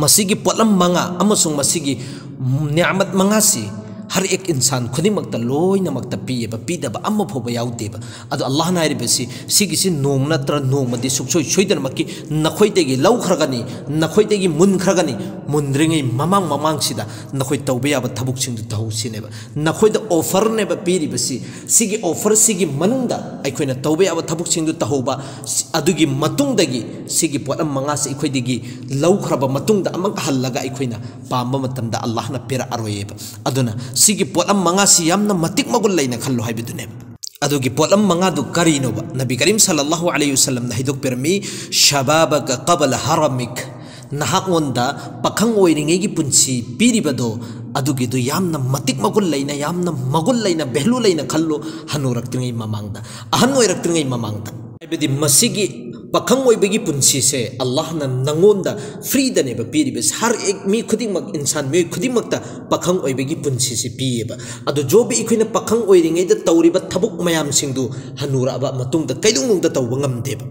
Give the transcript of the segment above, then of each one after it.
masigi potlam manga amasung masigi ni'mat mangasi har ek insan khudimagta loina magta piye ba pida ba amma phoba yaute ba adu Allah na ri besi sigi si nom na tra nom madi suksoi soidan makki nakhoi tegi lau khragani nakhoi tegi mun khragani mundringi mamang sida nakhoi tawbe ya ba thabuk sing du tahu sine ba nakhoi da offer ne ba piri besi sigi offer sigi manungda ai khoina tawbe ya ba thabuk sing du tahu ba adugi matung dagi sigi potlam manga se khoi degi lau khraba matung da amang hallaga ai khoina pamba matam da Allah na pira aroye ba aduna sigi potlam manga si yamna matik magul layna khallo haibidune adugi potlam manga du karino ba nabi karim sallallahu alaihi wasallam na hiduk permi shababaka qabla haramik nahak wonda pakhang oiringe gi punsi piribado adugi du yamna matik magul layna behlu layna khallo hanurak tringai mamangda ahan oirak tringai mamangda haibidi masigi pakhang oibagi punsi se Allah na nangonda freedom ne ba piribes har ek mi khuding mak insan mi khuding makta pakhang oibagi punsi se pieba adu jobi ikoina pakhang oiringai da tawriba thabuk mayam singdu hanura ba matung da kaidung da tawba ngamdeba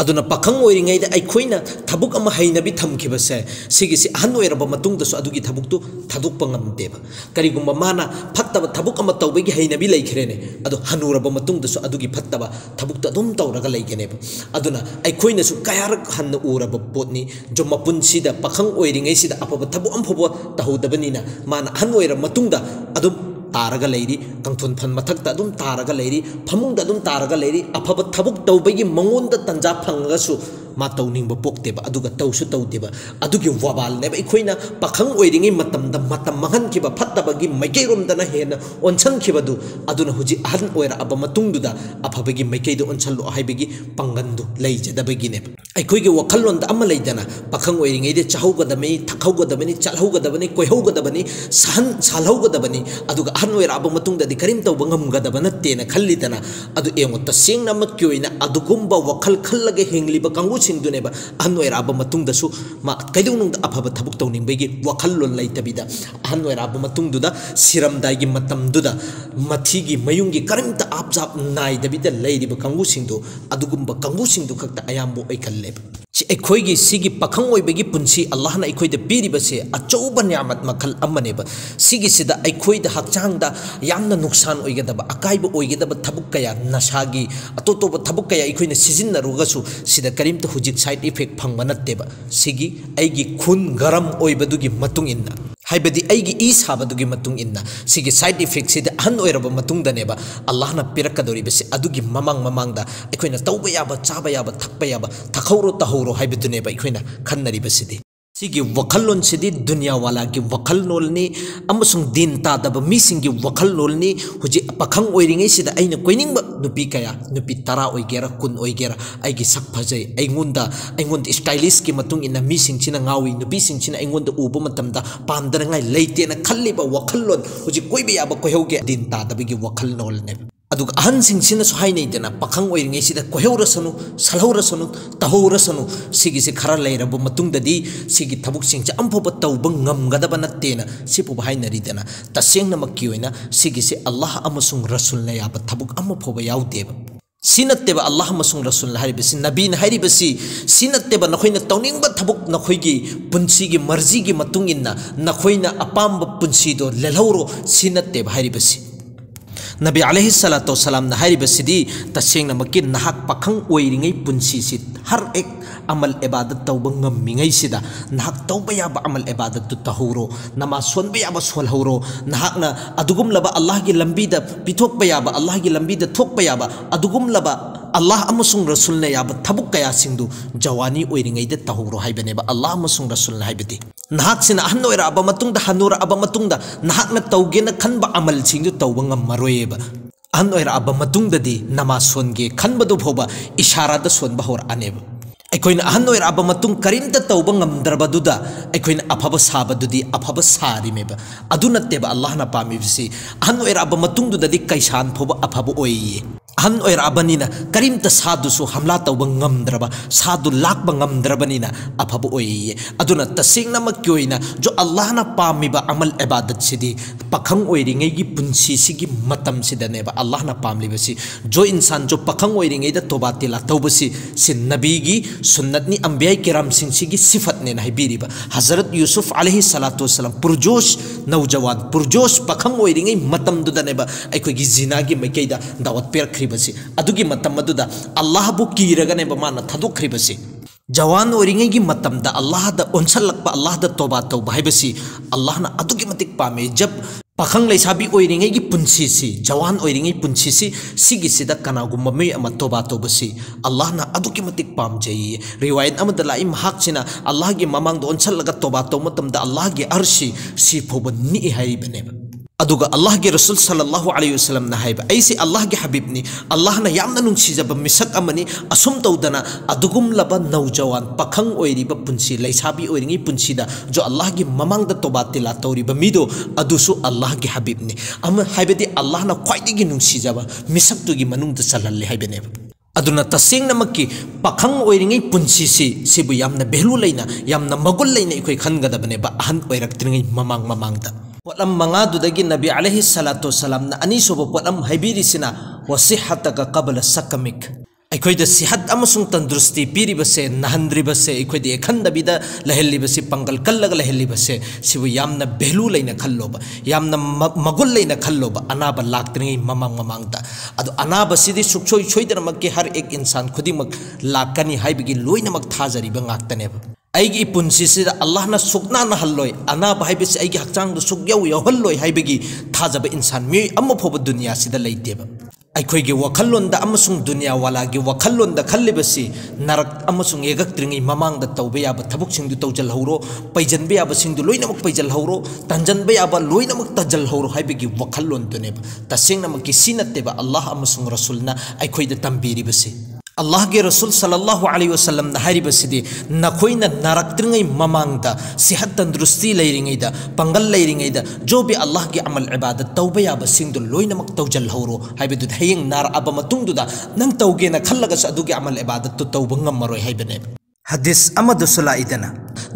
aduna pakhang oiringai da aikoina thabuk ama hainabi thamkhiba se sigi si ahan oiraba matung da su adugi thabuk tu thaduk pangamdeba karigumba mana phattaba thabuk ama tawbagi hainabi laikhrene adu hanuraba matung da su adugi phattaba thabuk ta dum tawraga laikeneba aduna aikoina su kayarak hanna uraba potni jo mapun sida pakhang oiringai sida apaba thabu amphabo tahudabani na mana han oira matungda adum taraga leiri kangthun phan mathakta adum taraga leiri phamungda adum taraga leiri apaba thabuk tawbagi mangonda tanja phangaga su ma tawningba pokteba aduga tawsu tawdeba adugi wabal neba ikoina pakhang oiringai matamda matam mahan kiba phattabagi maikeirom dana hena onsan kibadu aduna huji ahan oira aba matungduda aphabagi maikeido onsallo haibagi pangandu leijadabagi neba aikoigi wakallonda ama leidana pakhang oiringai de chahaugadami thakaugadabani chalhaugadabani koihaugadabani sahan salhaugadabani aduga ahan oira aba matungda di karim tawba ngamgadaba nattena khallidana adu engo tasengna makyoina adugumba wakal khallaga hengliba kangu singduneba ahan oira aba matungda su ma kaidunung da aphaba thabuk tawningbegi wakallon leitabida ahan oira aba matungduda siramdaigi matamduda mathigi mayungi karimta apjap naidabida leiriba kangu singdu adugumba kangu singdu khakta ayambo aikalleba si ekhoigi sigi pakhang oibegi punsi Allah na ekhoida piribase achouba ni'mat makhal amaneba sigi sida ekhoida hakchangda yamna nuksan oigadaba akaiba oigadaba thabuk kaya nasagi atotoba thabuk kaya ekhoina sizinna rugasu sida karimta hujik side effect phangba natteba sigi aigi khun garam oibadugi matung inna haibadi aigi is habadugi matung inna sigi side effect sida han oiraba matung daneba Allah na pirakadori bese adugi mamang da ekhoina tawba yaba chaba yaba thakpa yaba thakhauro tahoro haibaduneba ekhoina khannari besidi sigi wakallon sidi dunya wala ki wakal nolni amasung din ta daba misingi wakal nolni huji pakhang oiringai sida aina koiningba nupi kaya nupi tara oigera kun oigera aigi sak phajai aingonda stylish ki matung ina mising china ngawi nupi sing china aingonda uba matamda pamdara ngai leite na khalliba wakallon huji koibe yaba koihauge din ta daba gi wakal nol ne aduga ahan sing sina su hainai dana pakhang oiringai sida koihurasanu salhurasanu tahurasanu sigi se khara leiraba matung dadi sigi thabuk sing cha amphoba tawba ngamgadaba nattena sipu hainari dana tasengna makki oina sigi se Allah amasung rasul na yaba thabuk amphoba yaudeba sinatteba Allah amasung rasul haribasi nabi na haribasi sinatteba nakhoina tawningba thabuk nakhoigi punsi gi marji gi matung inna nakhoina apamba punsi do lelhauro sinatteba haribasi Nabi alaihi salatu wasalam na hari basidi taseng na makin nahak pakhang oiringai punsi sit har ek amal ibadat tawba ngammingai sida nahak tawba yaba amal ibadat tu tahuro nama sonba yaba solhuro nahak na adugum laba Allah gi lambi da pithok ba yaba Allah gi lambi da thok ba yaba adugum laba Allah amasung rasul na yaba thabuk kaya singdu jawani oiringai da tahuro haibane ba Allah amasung rasul na haibati nahak sina ahan oira aba matung da hanura aba matung da nahak na tawge na khanba amal singdu tawba ngammaroyeba ahan oira aba matung da di nama songe khanba du phoba ishara da sonba hor aneba ꯑꯩꯈꯣꯏꯅ ꯑꯍꯟ ꯑꯣꯏꯔꯛꯑꯕ ꯃꯇꯨꯡ ꯀꯔꯤꯝꯇ ꯇꯧꯕ ꯉꯝꯗ꯭ꯔꯕꯗꯨꯗ ꯑꯩꯈꯣꯏꯅ ꯑꯐꯕ ꯁꯥꯕꯗꯨꯗꯤ ꯑꯐꯕ ꯁꯥꯔꯤꯃꯦꯕ ꯑꯗꯨ ꯅꯠꯇꯦꯕ ꯑꯜꯂꯥꯍꯅ ꯄꯥꯝꯃꯤꯕꯁꯤ ꯑꯍꯟ ꯑꯣꯏꯔꯛꯑꯕ ꯃꯇꯨꯡꯗꯨꯗꯗꯤ ꯀꯩꯁꯥꯟ ꯐꯥꯎꯕ ꯑꯐꯕ ꯑꯣꯏꯌꯦ ꯑꯍꯟ ꯑꯣꯏꯔꯛꯑꯕꯅꯤꯅ ꯀꯔꯤꯝꯇ ꯁꯥꯗꯨꯁꯨ ꯍꯝꯂꯥ ꯇꯧꯕ ꯉꯝꯗ꯭ꯔꯕ ꯁꯥꯗꯨ ꯂꯥꯛꯄ ꯉꯝꯗ꯭ꯔꯕꯅꯤꯅ ꯑꯐꯕ ꯑꯣꯏꯌꯦ ꯑꯗꯨꯅ ꯇꯁꯦꯡꯅꯃꯛꯀꯤ ꯑꯣꯏꯅ ꯖꯣ ꯑꯜꯂꯥꯍꯅ ꯄꯥꯝꯃꯤꯕ ꯑꯃꯜꯏꯕꯥꯗꯠꯁꯤꯗꯤ ꯄꯥꯈꯪ ꯑꯣꯏꯔꯤꯉꯩꯒꯤ ꯄꯨꯟꯁꯤꯁꯤꯒꯤ ꯃꯇꯝꯁꯤꯗꯅꯦꯕ ꯑꯜꯂꯥꯍꯅ ꯄꯥꯝꯂꯤꯕꯁꯤ ꯖꯣ ꯏꯟꯁꯥꯟ ꯖꯣ ꯄꯥꯈꯪ ꯑꯣꯏꯔꯤꯉꯩꯗ ꯇꯣꯕꯥ ꯇꯤꯂꯥ ꯇꯧꯕꯁꯤ ꯁꯤ ꯅꯕꯤꯒꯤ सुन्नतनी अंबिया किराम सिंह सिफत ने हाइबीरीबा हजरत यूसुफ अलैहि सलातु वसलाम पुरजोश नौजवान पुरजोश पखंग ओइरिङै मतमदुदनेबा अखोगी जिनागी मैकैदा दावत पेरख्रिबसी अदुगी मतमदुदा अल्लाह बु कीरगनेबा माना थदोख्रिबसी जवान ओइरिङैगी मतमदा अल्लाह दा ओनसलकबा अल्लाह दा तौबा तौबा हाइबसी अल्लाहना अदुगी मतिक पामे जब पाखंग लैसाबी ओइरिङैगी पुन्सीसी जवान ओइरिङै पुन्सीसी सिगिसिदा कनागुम्बा मै अमा तौबा तौबसी अल्लाहना अदुगी मतिक पामजै रिवायत अमदा लाई महाकसिना अल्लाह गी ममांग ओनसलगा तौबा तौमतमदा अल्लाह गी अर्शी सी फोब नि हाइबनेबा अदुगा अल्लाह के रसूल सल्लल्लाहु अलैहि वसल्लम ना हाइबा ऐसे अल्लाह के हबीब नि अल्लाह ना यामना नुंसीजबा मिसक अमनी असुम तौदना अदुगुम लब नौजवान पखंग ओइरिबा पुंसी लैसाबी ओइरिङै पुंसीदा जो अल्लाह की ममांग द तौबा तिला तौरिबा मिदो अदुसु अल्लाह के हबीब नि अम हाइबदि अल्लाह ना ख्वाइदिगी नुंसीजबा मिसक तुगी मनुंग द चलल्ले हाइबनेबा अदुना तसेंगनमक्की पाखंग ओइरिङै पुंसीसी सिबु यामना बेलु लैना यामना मगुल लैना इखोइ खनगदबनेबा अहन ओइरक्त्रिङै ममांग ममांगदा पोलम मंगादुदगी नबी अलैहि सलातु वसलाम ना अनीसोबो पोलम हाइबिरिसिना वसिहतका कबल सकमिक अखोइद सिहत अमसुंग तंदुरुस्ती पीरिबसे नहंद्रिबसे अखोइद एखंदबिदा लहल्लिबसे पंगल कल्लग लहल्लिबसे सिबु यामना बेलु लैना खल्लोबा यामना मगुल लैना खल्लोबा अनाबा लाक्त्रिङै ममांग ममांगदा अदु अनाबा सिदि सुक्सोइ सोइदरमक्की हर एक इंसान खुदिमक लाकनी हाइबगी लोइनमक थाजरिबा ngaktनेबा अगी पुंसीसिदा अल्लाहना सुकना नहल्लोय अनाबा हाइबसे अगी हक्चांग सुक्यौ यौहल्लोय हाइबगी थाजबा इंसान मिय अमफोब दुनिया सिदा लैतेबा अखोइगे वखल्लोंदा अमसुंग दुनिया वालागे वखल्लोंदा खल्लिबसी नरक अमसुंग एगक्त्रिङै ममांगदा तौबा याबा थबुकसिंदु तौजलहौरो पैजनबा याबसिंदु लोइनमक पैजलहौरो तंजनबा याबा लोइनमक तजलहौरो हाइबगी वखल्लोंदुनेबा तसेंगनमकी सिनत्तेबा अल्लाह अमसुंग रसूलना अखोइदा तंबीरिबसी अल्लाह के रसूल सल्लल्लाहु अलैहि वसल्लम हारिबसिदि नखोइना नारक्त्रिङै ममांगदा सेहत तंदुरुस्ती लैरिङैदा पंगल लैरिङैदा जो भी अल्लाह के अमल इबादत तौबा याबसिंदु लोइनमक तौजलहौरो हाइबदु हयेंग नार अबा मतुंगदुदा नंग तौगेना खल्लगस अदुगे अमल इबादत तु तौबा ngमरोय हाइबने हदीस अमदुसला इदना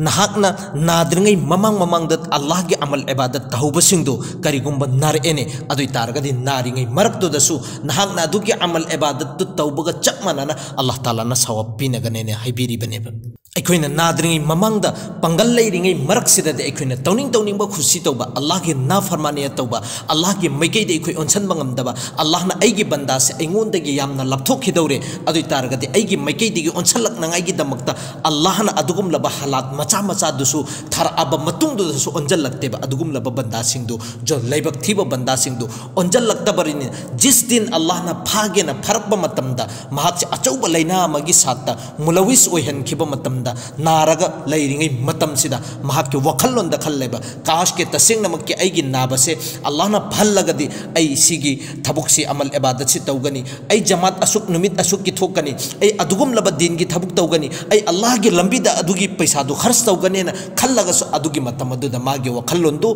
नहाकना नाद्रिङै ममांग ममांगदा अल्लाह के अमल इबादत तहौबसिंदु करिगुंबा नारएने अदुइ तारगदि नारिङै मरक्तुदसु नहाकना अदुगे अमल इबादत तु तौबगा चकमानना अल्लाह ताला ना सवाब पिनगनेने हाइबिरिबनेबा अखोइना नाद्रिङै ममांगदा पंगल लैरिङै मरक्सिददि अखोइना तौनिंबा खुशी तौबा अल्लाह के ना फरमानिया तौबा अल्लाह के मैकैदि अखोइ ओनसनबा ngमदबा अल्लाहना अइगी बंदासे अइंगोंदगी यामना लपथोखिदौरे अदुइ तारगदि अइगी मैकैदिगी ओनसलकनाङाइगी दमक्ता अल्लाहना अदुगुम लबा हालात मचा मचा दुसु थर अब मतुंगदुसु ओनजलक्तेबा अदुगुम लबा बंदासिंदु जो लैबक थीबा बंदासिंदु ओनजलक्तबरिनि जिस दिन अल्लाहना फागेना फरकबा मतमदा महाकसे अचौबा लैना अमगी सात्ता मुलविस ओइहनखिबा मतमदा नारगा लैरिङै मतमसिदा महाकके वखल्लोंदा खल्लेबा काश के तसेंगनमक्के अइगी नाबसे अल्लाहना भल्लगदि अइ सिगी थबुकसि अमल इबादत सि तौगनी अइ जमात असुक नुमित असुक की थोकनी अइ अदुगुम लब दिन की थबुक तौगनी अइ अल्लाह के लंबीदा अदुगी पैसा दु खर्च तौगनेना खल्लगस अदुगी मतमदुदा मागे वखल्लोंदु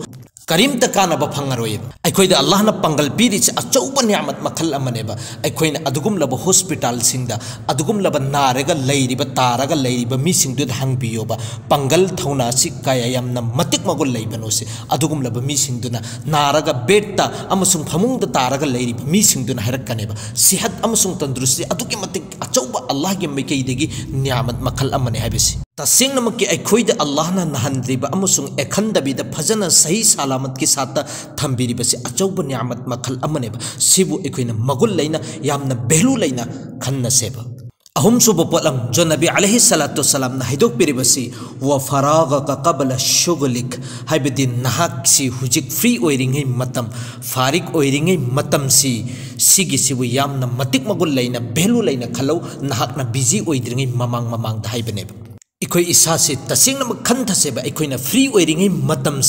करीमता कानबा फंगरोयब अखोइदा अल्लाहना पंगल पीरिस अचौबा नियामत मखल अमनेबा अखोइना अदुगुम लब हॉस्पिटल सिंगदा अदुगुम लब नारगा लैरिबा तारगा लैरिबा मिसिंगदुद हंगबियोबा पंगल थौना सि काया यामना मतिक मगुल लैबनोसे अदुगुम लब मिसिंगदुना नारगा बेडता अमसुंग फमुंगदा तारगा लैरिबा मिसिंगदुना हैरकनेबा सेहत अमसुंग तंदुरुस्ती अदुगी मतिक अचौबा अल्लाह के मैकैदगी नियामत मखल अमने हाइबसी तसेंगनमक्की अखोइदा अल्लाहना नहंद्रिबा अमसुंग एखंदबिदा फजना सही सलामत के साथ थंबिरिबसे अचौबा नियामत मखल अमनेबा सिबु अखोइना मगुल लैना यामना बेलु लैना खन्नसेबा अहुम सुब पोलम जो नबी अलैहि सलातु वसलाम ना हिदोक पिरिबसी व फरागका कबल शुगलिक हाइबदि नहाकसी हुजिक फ्री ओइरिङै मतम फारिक ओइरिङै मतम सिगी सिबु यामना मतिक मगुल लैना बेलु लैना खलौ नहाकना बिजी ओइद्रिङै ममांग ममांग हाइबनेबा इखोइ इसा से तसेंगनम खन्थसेबा इखोइना फ्री ओइरिङै मतम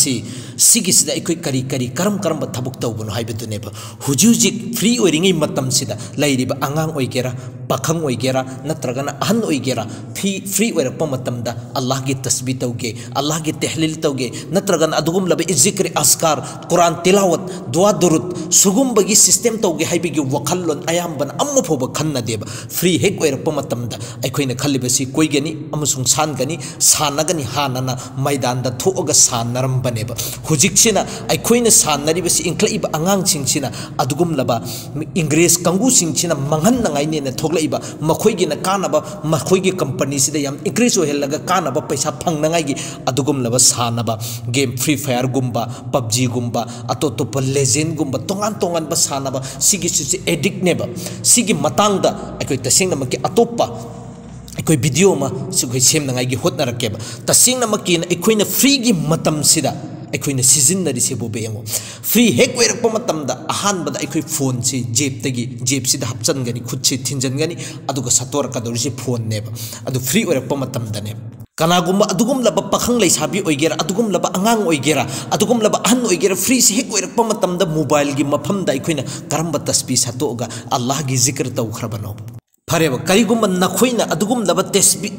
सिगिसिदा अखोई करी करी करम करम थबुक तौबनो हाइबदुनेबा हुजुजिक फ्री ओइरिंगै मतमसिदा लैरिबा आंगांग ओइगेरा पाखंग ओइगेरा नत्रगना अहन ओइगेरा फ्री ओइरक्पा मतमदा अल्लाह की तस्बीह तौगे अल्लाह की तहलील तौगे नत्रगना अदुगुम लब जिक्र अस्कार कुरान तिलावत दुआ दुरुद सुगुम्बगी सिस्टम तौगे हाइबिगी वखल्लोन अयाम्बन अम्मु फोबा खन्नदेबा फ्री हेक ओइरक्पा मतमदा अखोइना खल्लिबसी कोइगनी अमसुंग सानगनी सानगनी हानना मैदानदा थोअगा सानरम्बनेबा हुजिक्सिना अखोइना सानरिबसी इंक्लइबा आंगांगसिंगसिना अदुगुम लबा इंग्रेज कंगुसिंगसिना मंगन्नगाइनेना थोगलइबा मखोइगिना कानबा मखोइगी कंपनी सिदा याम इंक्रीज ओहेलगा कानबा पैसा फंगनगाइगी अदुगुम लबा सानबा गेम फ्री फायर गुम्बा पबजी गुम्बा अतोतोप लेजेंड गुम्बा तोंगान तोंगान बा सानबा सिगिसि एडिक्ट नेबा सिगी मतांगदा अखोइ तसेंगनमकि अतोप्पा अखोइ वीडियो मा सिखोइ सेमनगाइगी होतनरकेबा तसेंगनमकि अखोइना फ्री गी मतम सिदा अखोइना सिजिन्नरिसे बोबे यंगो फ्री हेक ओइरक्पा मतमदा अहानबदा अखोइ फोन से जेब सिदा हपचनगनी खुद से थिंजनगनी अदुगा सतोरकदोरिसे फोन नेबा अदु फ्री ओइरक्पा मतमदने कनागुम्बा अदुगुम लबा पाखंग लैसाबी ओइगेरा अदुगुम लबा अंगांग ओइगेरा अदुगुम लबा अहन ओइगेरा फ्री से हेक ओइरक्पा मतमदा मोबाइल गी मफमदा अखोइना करम्बा तस्बीह सतोगा अल्लाह गी जिक्र तौखरबनो फरेब करीगुम नखोइना अदुगुम लब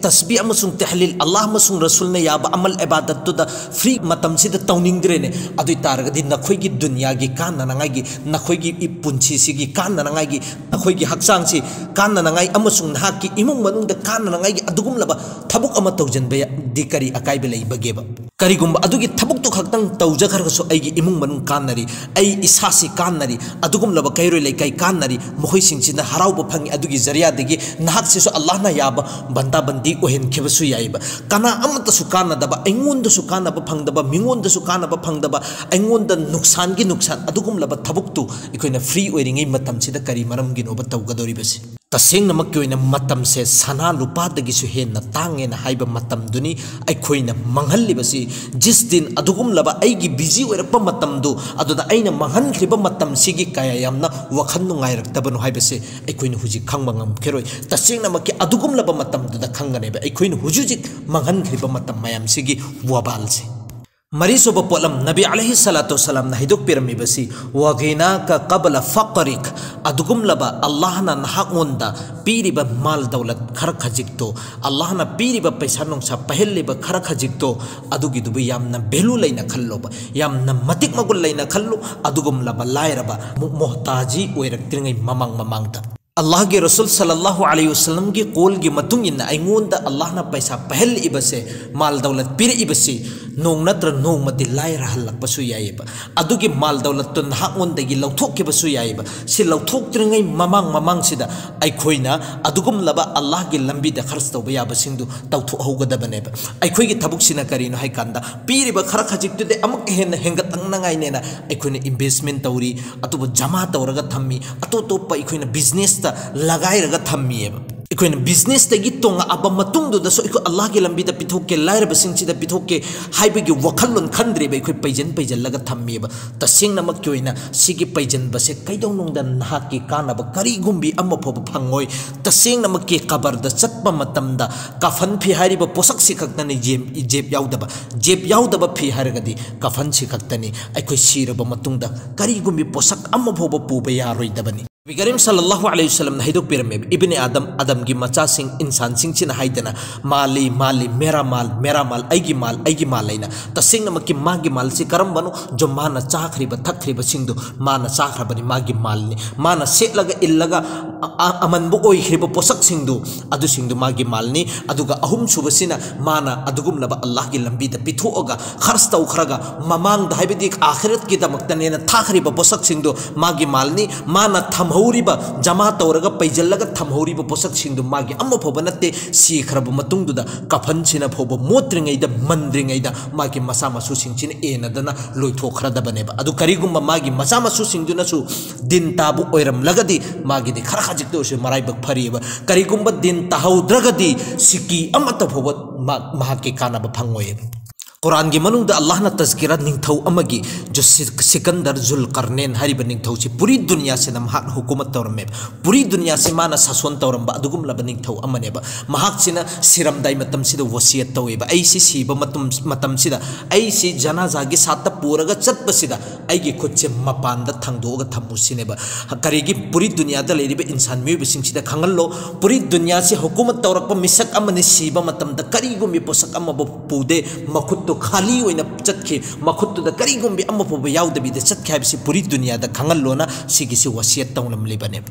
तस्बी अमसुंग तहलील अल्लाह अमसुंग रसूलना याबा अमल इबादतुदा फ्री मतमसिदा तौनिंगद्रेने अदुइ तारगदि नखोइगी दुनियागी काननगाइगी नखोइगी पुंसीसिगी काननगाइगी नखोइगी हक्सांगसि काननगाइ अमसुंग नहाकी इमुंग मनुंगदा काननगाइगी अदुगुम लब थबुक अमा तौजनबे दिकरी अकाइबे लैबगेबा करीगुम अदुगी थबुक तो खक्तंग तौजखरगसो अइगी इमुंग मनुंग काननरी अइ इसासी काननरी अदुगुम लब कैरोइ लैकाइ काननरी मखोइसिंगसिना हराउबा फंगी अदुगी जरिया नाहक अल्लाह ना याब बंदा बंदी ओहेनखेबसु याइबा कना अमतसु कानदबा अइंगोंदसु कानबा फंगदबा मिंगोंदसु कानबा फंगदबा अइंगोंदा नुकसान की नुकसान अदुगुम लब थबुक्तु इखोइना फ्री ओइरिंगै मतमसिदा करी मरमगिनोबा तौगदोरिबसि तसेंगनमक्की ओइना मतमसे सना लुपादगिसु हेन्ना तांगेना हाइबा मतमदुनी अइखोइना मंगहल्लिबसि जिस दिन अदुगुम लबा अइगी बिजी ओइरक्पा मतमदु अदुदा अइना मंगहनख्लिबा मतमसिगी कया यामना वखन नुंगाइरक्तबनो हाइबसे अइखोइना हुजि खंगबा ngamkeroi tasengnamakki adugum laba matamduda khanganeba aikoin hujujik manghankhriba matam mayamsigi wabalse मरीसोब पोलम नबी अलैहि सलातो सलाम ना हिदुक पिरमी बसी वगीना का कबल फकरिक अदुगुम लबा अल्लाह ना नहागोंदा पीरिबा माल दौलत खर खजिक्तो अल्लाह ना पीरिबा पैसा नोंसा पहलिबा खर खजिक्तो अदुगी दुबी यामना भेलु लैना खल्लोबा यामना मतिक मगुल लैना खल्लो अदुगुम लबा लायरबा मोहताजी ओइरक्तिंगै ममांग ममांगता अल्लाह के रसूल सल्लल्लाहु अलैहि वसल्लम की कौल की मतुंग इन अइंगोंदा अल्लाह ना पैसा पहल इबसे माल दौलत पिर इबसे नोंग नत्र नोंग मति लाई रहलकपसु याइबा अदुगी माल दौलत तो नहागोंदगी लौथोककेबसु याइबा सि लौथोक्त्रिङै ममांग ममांग सिदा अइखोइना अदुगुम लबा अल्लाह की लंबी द खर्च तौबा याबसिंदु तौथोहौगदबनेबा अइखोइगी थबुकसिना करिनो हाइकांदा पीरिबा खर खजिक्तुदे अमक हेन हेंगतंगनाङाइनेना अइखोइना इन्वेस्टमेंट तौरी अतुबा जमा तौरगा थम्मी अतोतोपा अइखोइना बिजनेस लगाइरगा थम्मीएबा इकोइन बिजनेस तगी तोंगा अब मतुंगदुदसो इको अल्लाह के लंबी द पिथोके लाइरबसिंगसिदा पिथोके हाइबगी वखल्लोन खंद्रेबा इको पैजन लगा थम्मीएबा तसेंगनमक क्योइना सिगी पैजन बसे कैदौनोंदा नहाकी कानबा करिगुंबी अम्मा फोब फंगोय तसेंगनमक के कबर द चटपा मतमदा कफन फि हारिबा पोसक सिखक्तनी जेब याउदबा फि हारगदी कफन सिखक्तनी इको सिरबा मतुंगदा करिगुंबी पोसक अम्मा फोब पुबा यारोइदबनी नबी करीम सल्लल्लाहु अलैहि वसल्लम ने हिदुक पिरमे इब्ने आदम की मचा सिंह इंसान सिंह चिन हाइदना माली मेरा माल आइगी माल लेना तसिंग नमकी मागी माल से करम बनो जो माना चाखरिब थखरिब सिंधु माना चाखरबनी मागी मालनी माना सेलगा इल्लगा अमनबु ओइखरिब पोसक सिंधु अदु सिंधु मागी मालनी अदुगा अहुम सुबसिना माना अदुगुम लबा अल्लाह की लंबी द पिथोगा खर्च तौखरगा ममांग द हाइबदी आखिरत की दमक्तनेना थाखरिब पोसक सिंधु मागी मालनी माना थमहौरिबा जमा तौरगा पैजल्लगा थमहौरिबा पोसक सिंधु मागी अम्मा फोबा नत्ते सीखरब मतुंगदुदा कफन सिना फोबा मोत्रिङैदा मंद्रिङैदा मागी मसा मसु सिंचिन एनदना लोइथोखरदबनेबा अदु करिगुम्बा मागी मसा मसु सिंदुनसु दिन ताबु ओइरम लगदी मागी दि खर खजिक्तोसु मराइबक फरिबा करिगुम्बा दिन ताहौद्रगदी सिकी अमता फोबा महाकी कानबा फंगोय कुरान की मनुंग अल्लाह न तज़किरा निंगथौ अमगी जो सिकंदर जुल्करनैन हरिब निंगथौ से पूरी दुनिया से नमहाक हुकूमत तौरमे पूरी दुनिया से माना सासोन तौरंबा अदुगुम लब निंगथौ अमनेबा महाक सिना सिरमदाई मतम सिदा वसियत तौएबा ऐसी सीब मतम सिदा ऐसी जनाजा की सात पूरगा चटबसिदा ऐगी खुदसे मपानदा थंगदोगा थम्मुसिनेबा करेगी पूरी दुनिया दा लेरिबे इंसान मियुबसिंग सिदा खंगल्लो पूरी दुनिया से हुकूमत तौरकपा मिसक अमने सीब मतमदा करीगुम पोसक अमबो पुदे मखुद खाली होइना चटके मखुत्तुदा करीगुम्बी अमफोब याउदबीदा चटके हाबिसि पूरी दुनियादा खंगल्लोना सिगिसि वसियत तौलमलिबने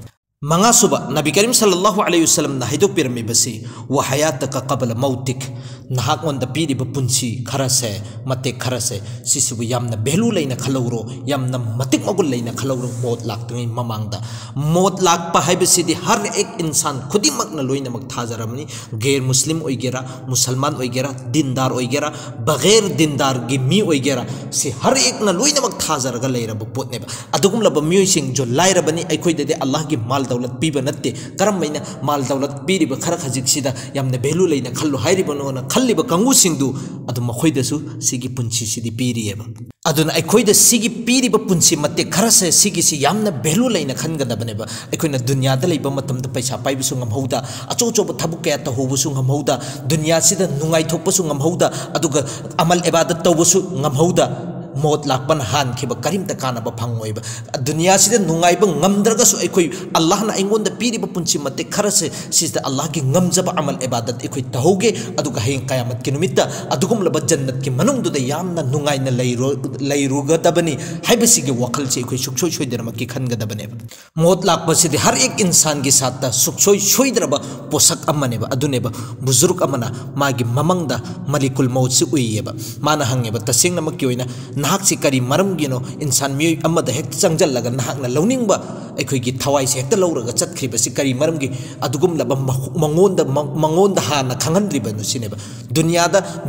मंगासुबा नबी करीम सल्लल्लाहु अलैहि वसल्लम ना हाइदो पिरमिबसि व हयातक क़बल मौतिक नहाक ओंदा पीरिब पुंसी खरसे मते खरसे सिसिबु यामना भेलु लैना खलौरो यामना मतिक मगुल लैना खलौरो मौत लाक्तंगै ममांगदा मौत लाक्पा हाइबसिदि हर एक इंसान खुदिमकना लोइनमक थाजरमनि गैर मुस्लिम ओइगेरा मुसलमान ओइगेरा दीनदार ओइगेरा बगैर दीनदार गी मी ओइगेरा से हर एक ना लोइनमक थाजरगा लैरब पोतनेबा अदुगुमलब मियोइसिंग जो लाइरबनि अखोइददि अल्लाह की माल दौलत पीब नत्ते करमैना माल दौलत पीरिब खर खजिकसिदा यामना भेलु लैना खल्लो हाइरिबनोना खल्लिब कंगुसिंदु अदु मखोइदसु सिगी पुंसी सिदि पीरियेबा अदुना अखोइदा सिगी पीरिब पुंसी मत्ते खरसे सिगी सि यामना भेलु लैना खनगदबनेबा अखोइना दुनियादा लैब मतमदा पैसा पाइबसु ngамहौदा अचोचोब थबुक कया तहोबसु ngамहौदा दुनिया सिदा नुंगाइ थोपसु ngамहौदा अदुगा अमल इबादत तौबसु ngамहौदा मौत लापन हान खिब करीमता कानब फंगोइबा दुनिया सिदा नुंगाइब ngамद्रगसु अखोइ अल्लाह ना अइंगोंद पीरिब पुंसी मते खरसे सिदा अल्लाह की ngамजब अमल इबादत अखोइ तहोगे अदुगा हें कयामत की नुमित्ता अदुगुम लब जन्नत की मनुंगदुदा यामना नुंगाइना लैरुगदबनी हाइबसिगे वखल से अखोइ सुखसोइ सोइदरमक की खनगदबने मौत लापसिदि हर एक इंसान की साथ सुखसोइ सोइदरब पोसक अमनेबा अदुनेबा बुजुर्ग अमना मागी ममंगदा मलिकुल मौत से उइयेबा माना हंगेबा तसेंगनमक की ओइना नाहक से करी मरमगिनो इंसान मियोय अमदा हेक चंगजल्लगा नाहकना लौनिंगबा अखोइगी थवाई से हेक्ता लौरगा चटख्रिबसि करी मरमगी अदुगुम लब मंगोंदा हाना खंगनद्रिबनु सिनेबा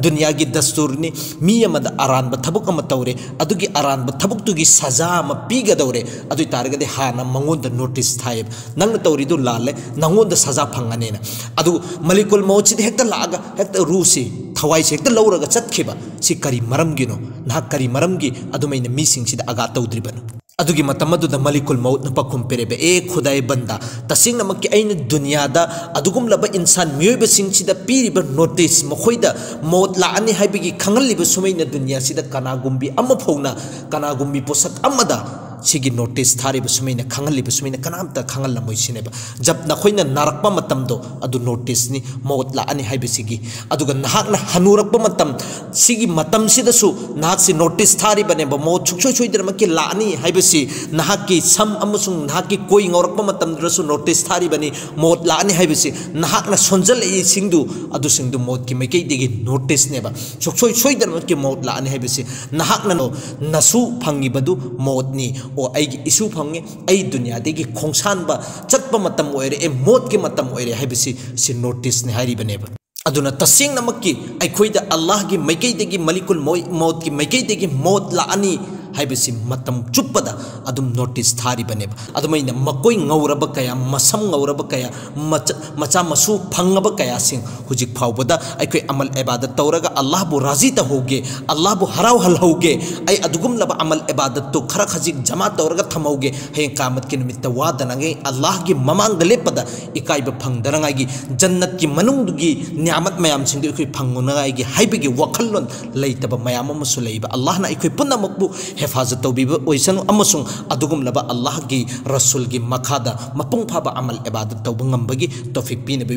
दुनिया की दस्तूरनी मी अमदा अरानबा थबुक अम तौरे अदुगी अरानबा थबुकतुगी सजा अम पीगदौरे अदुइ तारगदे हाना मंगोंदा नोटिस थायब नंग तौरिदु लाले नंगोंदा सजा फंगनेना अदु मलिकुल मौत सिदि हेक्ता लागा हेक्ता रूसी थवाई से हेक्ता लौरगा चटखिबा सि करी मरमगिनो ना करी मरमगी अदुमैना मीसिंग सिदा आगा तौद्रिबनु अदुगी मतमदुदा मलिकुल मौत न पखुम पेरेबे ए खुदाय बंदा तसिंगनमक ऐन दुनियादा अदुगुम लब इंसान मियोइबसिंग सिदा पीरिब नोटिस मखोइदा मौत लाअनि हाइबिगी खंगलिब सुमैना दुनिया सिदा कनागुम्बी अमफौना कनागुम्बी पोसक अमदा सिगी नोटिस थारिब सुमैना खंगलिब सुमैना कनामता खंगलमोइसिनेबा जब नखोइना नारकपा मतमदो अदु नोटिस नि मौत लाअनि हाइबिसिगी अदुगा नाहकना हनुरकपा मतम सिगी मतम सिदसु नाहक से नोटिस थारिबनेबा मौत सुखसोइ सोइदरमक लाअनि हाइबसि नाहकि सम अमसुंग नाहकि कोइ ngौरकपा मतमदरसु नोटिस थारिबनि मौत लाअनि हाइबसि नाहकना सोंजल ए सिंगदु अदु सिंगदु मौत की मैकैदिगी नोटिस नेबा सुखसोइ सोइदरमक मौत लाअनि हाइबसि नाहकना नसु फंगिबदु मौतनि ओ आइगी इशू फंगे आई दुनिया देगी खोंसानबा चटपा मतम ओइरे ए मौत के मतम ओइरे हाइबसि सि नोटिस ने हारिबनेबा अदुना तसिंगनमक्की अखोइदा अल्लाह की मैकैदेगी मलिकुल मौत की मैकैदेगी मौत लाअनि हाइबसि मतम चुप्पदा अदुम नोटिस थारिबनेबा अदुमैना मकोइ ngौरब कया मसम ngौरब कया मचा मसु फंगब कया सिंग हुजिक फावबदा अखोइ अमल इबादत तौरगा अल्लाह बु राजी त होगे अल्लाह बु हराव हल होगे आई अदुगुम लब अमल इबादत तो खरा खजिक जमा तौरगा थमौगे हे कामत के निमित्त वादनगे अल्लाह की ममांग लेपदा इकाइब फंगदरंगागी जन्नत की मनुंगदुगी नियामत मयाम सिंग अखोइ फंगुनगागी हाइबगी वखल्लोन लैतब मयाम अमसु लैबा अल्लाह ना अखोइ पुनमकबु हिफाजत तौबीब ओइसनु अमसुंग अदुगुम लब अल्लाह की रसूल की मखादा मपुंग फाबा अमल इबादत तौब ngambagi तौफीक पीनबि